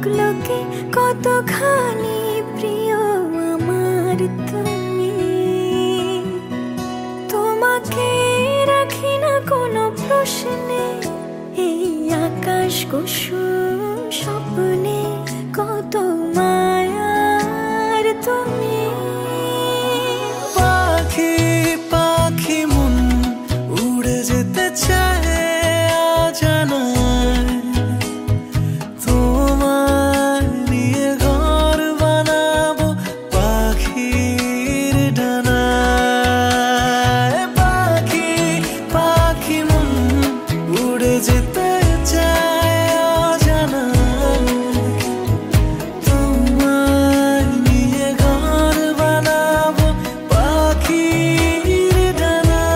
লোকে কতখানি প্রিয় আমার তুমি। তোমাকে রাখি না কোনো প্রশ্নে, এই আকাশ কুসুম স্বপ্নে কত মায়ার তুমি। পাখি পাখি মন উড়ে যেতে চায় অজানায়, তোমার নিয়ে ঘর বানাবো পাখির ডানায়। পাখি পাখি মন উড়ে যেতে চায় অজানায়, তোমার নিয়ে ঘর বানাবো পাখির ডানায়।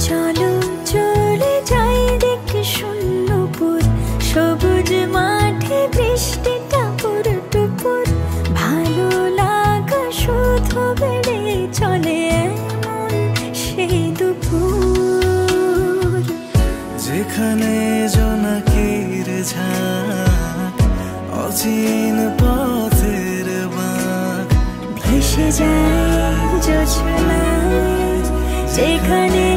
চলো চলে যাই দেখে শূন্যপুর, সবুজ মাঠে বৃষ্টি টাপুর টুপুর। ভালো লাগা শুধু বেড়ে চলে এমন সেই দুপুর, যেখানে জোনাকির ঝাঁক অচিন পথের বাঁক ভেসে যায় জোছনায়। যেখানে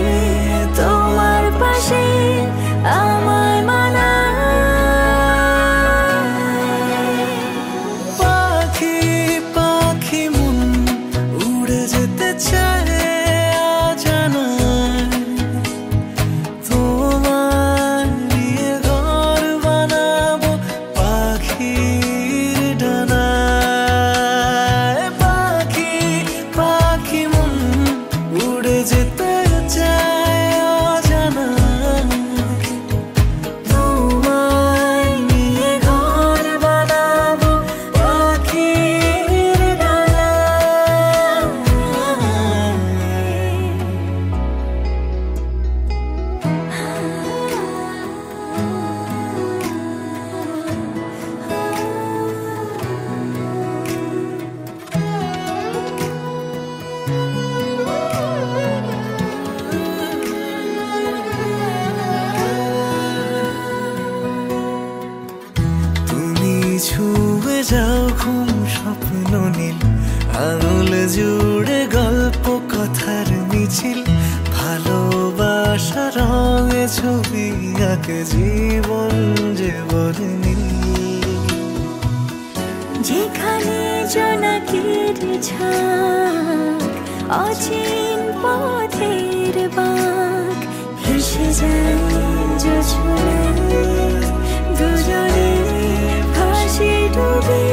তোমার পাশে আমার মানায়। পাখি পাখি মন উড়ে যেতে চায় অজানায়, তোমার নিয়ে ঘর বানাবো পাখির ডানায়। পাখি পাখি মন উড়ে যেতে চায় অজানায়, তোমার নিয়ে ঘর বানাবো পাখির ডানায়। তুমি ছুঁয়ে যাও ঘুম স্বপ্ন নীল, আঙুল জুড়ে গল্প কথার মিছিল। ভালোবাসা রঙে ছবি আঁকে জীবন যে বলে নীল। যেখানে জোনাকির ঝাঁক অচিন পথের বাঁক, ভেসে যায় জোছনায় দুজনে ভাসি ডুবে।